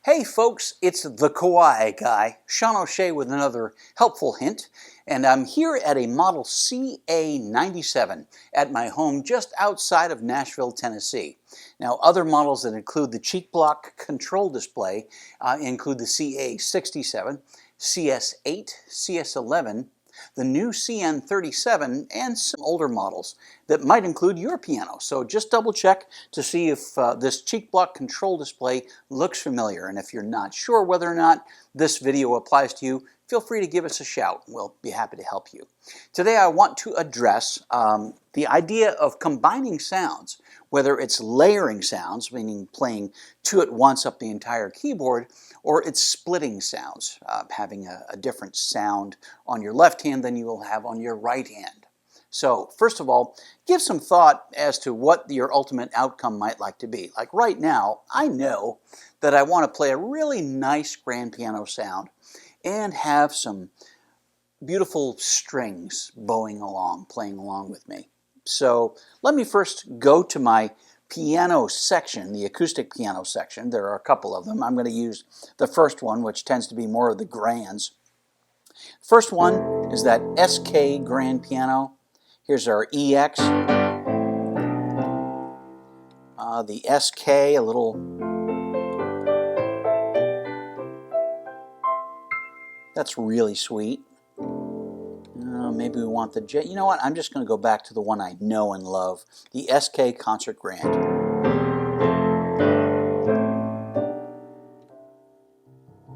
Hey folks, it's the Kawaii guy, Sean O'Shea with another helpful hint, and I'm here at a model CA97 at my home just outside of Nashville, Tennessee. Now other models that include the Cheekblock control display include the CA67, CS8, CS11, the new CN37, and some older models that might include your piano. So just double check to see if this Cheekblock control display looks familiar. And if you're not sure whether or not this video applies to you, feel free to give us a shout. We'll be happy to help you. Today I want to address the idea of combining sounds, whether it's layering sounds, meaning playing two at once up the entire keyboard, or it's splitting sounds, having a different sound on your left hand than you will have on your right hand. So first of all, give some thought as to what your ultimate outcome might like to be. Like right now, I know that I want to play a really nice grand piano sound and have some beautiful strings bowing along, playing along with me. So let me first go to my piano section, the acoustic piano section. There are a couple of them. I'm going to use the first one, which tends to be more of the grands. First one is that SK grand piano. Here's our EX. The SK, a little. That's really sweet. Maybe we want the J. You know what? I'm just going to go back to the one I know and love, the SK Concert Grand.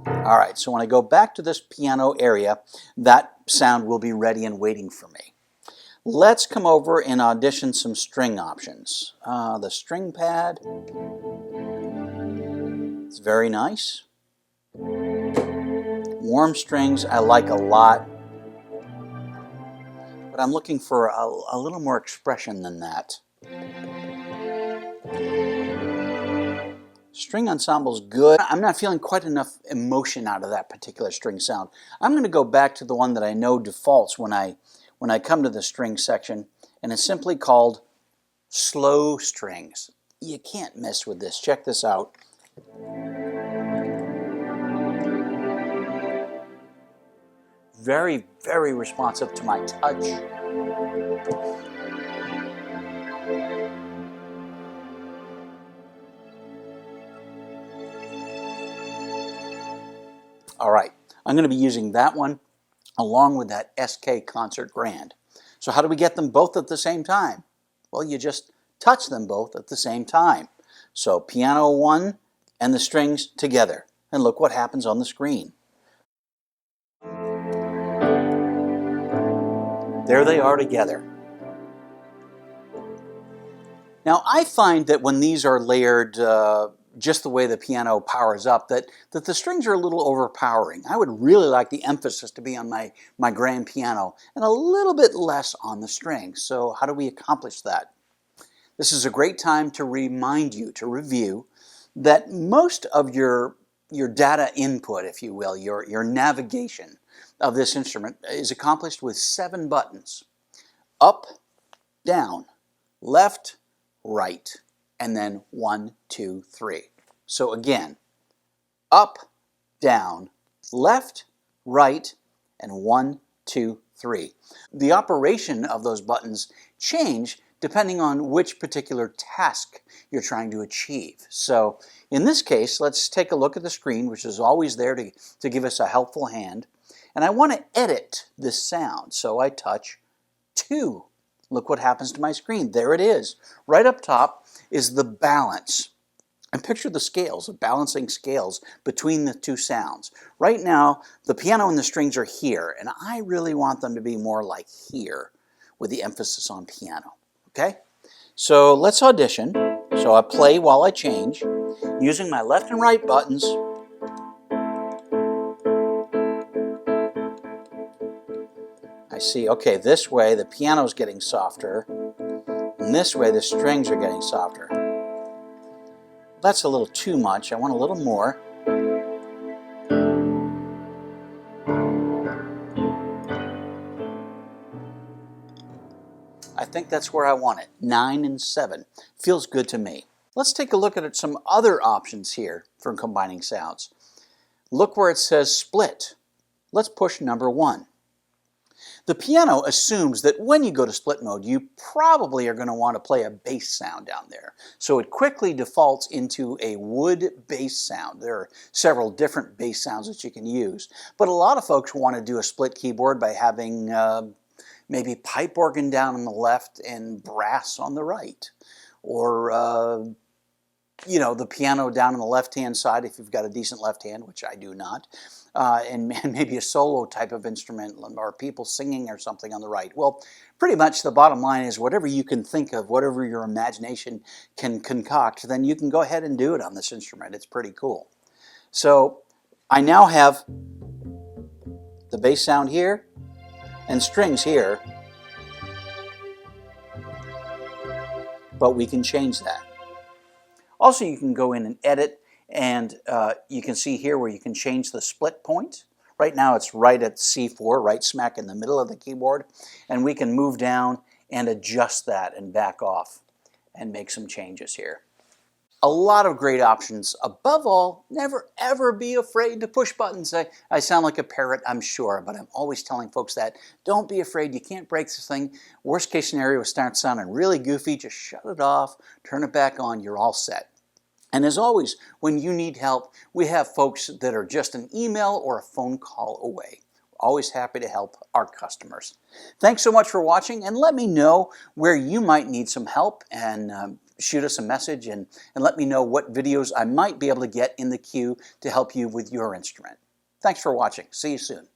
All right, so when I go back to this piano area, that sound will be ready and waiting for me. Let's come over and audition some string options. The string pad. It's very nice. Warm strings I like a lot. But I'm looking for a little more expression than that. String ensemble's good. I'm not feeling quite enough emotion out of that particular string sound. I'm going to go back to the one that I know defaults when I come to the string section, and it's simply called slow strings. You can't mess with this. Check this out. Very, very responsive to my touch. All right, I'm going to be using that one along with that SK Concert Grand. So how do we get them both at the same time? Well, you just touch them both at the same time. So piano one and the strings together. And look what happens on the screen. There they are together. Now I find that when these are layered just the way the piano powers up, that the strings are a little overpowering. I would really like the emphasis to be on my grand piano and a little bit less on the strings. So how do we accomplish that? This is a great time to remind you, to review, that most of your data input, if you will, your navigation of this instrument is accomplished with 7 buttons. Up, down, left, right, and then 1, 2, 3. So again, up, down, left, right, and 1, 2, 3. The operation of those buttons change depending on which particular task you're trying to achieve. So in this case, let's take a look at the screen, which is always there to give us a helpful hand. And I want to edit this sound, so I touch 2. Look what happens to my screen. There it is. Right up top is the balance. And picture the scales, the balancing scales between the two sounds. Right now, the piano and the strings are here, and I really want them to be more like here, with the emphasis on piano. Okay? So let's audition. So I play while I change, using my left and right buttons. I see, okay, this way the piano's getting softer, and this way the strings are getting softer. That's a little too much. I want a little more. I think that's where I want it. 9 and 7. Feels good to me. Let's take a look at some other options here for combining sounds. Look where it says split. Let's push number 1. The piano assumes that when you go to split mode, you probably are going to want to play a bass sound down there. So it quickly defaults into a wood bass sound. There are several different bass sounds that you can use. But a lot of folks want to do a split keyboard by having maybe pipe organ down on the left and brass on the right. Or the piano down on the left-hand side if you've got a decent left hand, which I do not, and maybe a solo type of instrument or people singing or something on the right. Well, pretty much the bottom line is whatever you can think of, whatever your imagination can concoct, then you can go ahead and do it on this instrument. It's pretty cool. So I now have the bass sound here and strings here, but we can change that. Also, you can go in and edit, and you can see here where you can change the split point. Right now it's right at C4, right smack in the middle of the keyboard, and we can move down and adjust that and back off and make some changes here. A lot of great options. Above all, never ever be afraid to push buttons. I sound like a parrot, I'm sure, but I'm always telling folks that. Don't be afraid, you can't break this thing. Worst case scenario, it starts sounding really goofy, just shut it off, turn it back on, you're all set. And as always, when you need help, we have folks that are just an email or a phone call away. Always happy to help our customers. Thanks so much for watching, and let me know where you might need some help, and shoot us a message and let me know what videos I might be able to get in the queue to help you with your instrument. Thanks for watching. See you soon.